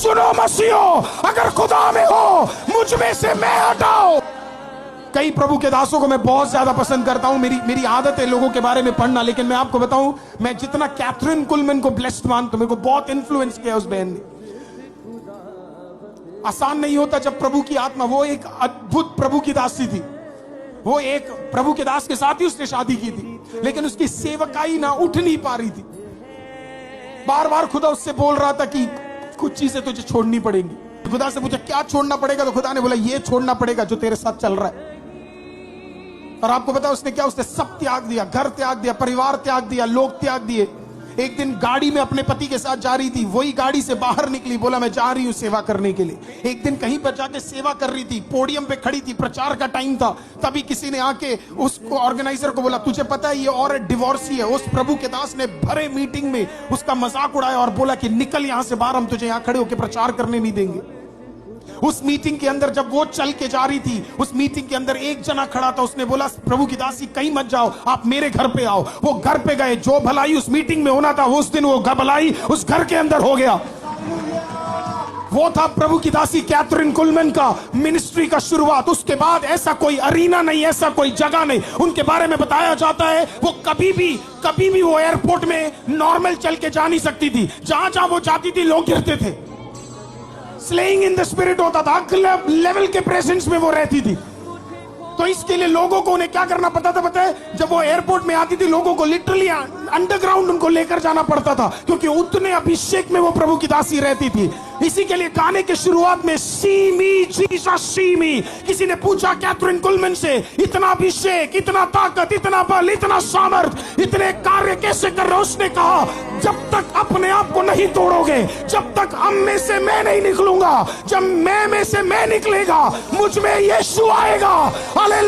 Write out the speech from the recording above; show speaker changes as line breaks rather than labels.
सुनो मसीहो, अगर खुदा में हो, मुझ में से मैं हटाओ। कई प्रभु के दासों को मैं बहुत ज्यादा पसंद करता हूं, मेरी आदत है लोगों के बारे में पढ़ना, लेकिन मैं आपको बताऊं, मैं जितना कैथरीन कुलमैन को ब्लेस्ड मानता हूं, मेरे को बहुत इन्फ्लुएंस किया उस बहन ने। आसान नहीं होता जब प्रभु की आत्मा, वो एक अद्भुत प्रभु की दासी थी, वो एक प्रभु के दास के साथ ही उसने शादी की थी, लेकिन उसकी सेवकाई ना उठ नहीं पा रही थी। बार बार खुदा उससे बोल रहा था कि कुछ चीजें तुझे छोड़नी पड़ेंगी। खुदा से पूछा क्या छोड़ना पड़ेगा, तो खुदा ने बोला ये छोड़ना पड़ेगा जो तेरे साथ चल रहा है। और आपको पता उसने क्या, उसने सब त्याग दिया, घर त्याग दिया, परिवार त्याग दिया, लोग त्याग दिए। एक दिन गाड़ी में अपने पति के साथ जा रही थी, वही गाड़ी से बाहर निकली, बोला मैं जा रही हूं सेवा करने के लिए। एक दिन कहीं पर जाके सेवा कर रही थी, पोडियम पे खड़ी थी, प्रचार का टाइम था, तभी किसी ने आके उसको ऑर्गेनाइजर को बोला तुझे पता है ये और डिवोर्सी है। उस प्रभु के दास ने भरे मीटिंग में उसका मजाक उड़ाया और बोला कि निकल यहां से बाहर, हम तुझे यहां खड़े होकर प्रचार करने नहीं देंगे। उस मीटिंग के अंदर जब वो चल के जा रही थी, उस मीटिंग के अंदर एक जना खड़ा था, उसने बोला प्रभु की दासी कहीं मत जाओ, आप मेरे घर पे आओ। वो घर पे गए, जो भलाई उस मीटिंग में होना था वो उस दिन वो भलाई उस घर के अंदर हो गया। वो था प्रभु की दासी कैथरीन कुलमैन का मिनिस्ट्री का शुरुआत। उसके बाद ऐसा कोई अरीना नहीं, ऐसा कोई जगह नहीं। उनके बारे में बताया जाता है वो कभी भी वो एयरपोर्ट में नॉर्मल चल के जा नहीं सकती थी, जहां जहां वो जाती थी लोग गिरते थे। स्लेइंग इन द स्पिरिट होता था, अगले लेवल के प्रेजेंस में वो रहती थी। तो इसके लिए लोगों को उन्हें क्या करना पड़ता था पता है, जब वो एयरपोर्ट में आती थी लोगों को लिटरली अंडरग्राउंड उनको लेकर जाना पड़ता था, क्योंकि उतने अभिषेक में वो प्रभु की दासी रहती थी। इसी के लिए गाने के शुरुआत में सी मी जीसस सी मी, किसी ने पूछा कैथरीन कुलमैन से इतना अभिषेक, इतना ताकत, इतना बल, इतना सामर्थ, इतने कार्य कैसे कर रहे? उसने कहा जब तक अपने आप को नहीं तोड़ोगे, जब तक हम में से मैं नहीं निकलूंगा, जब मैं में से मैं निकलेगा, मुझ में यीशु आएगा। हालेलुया।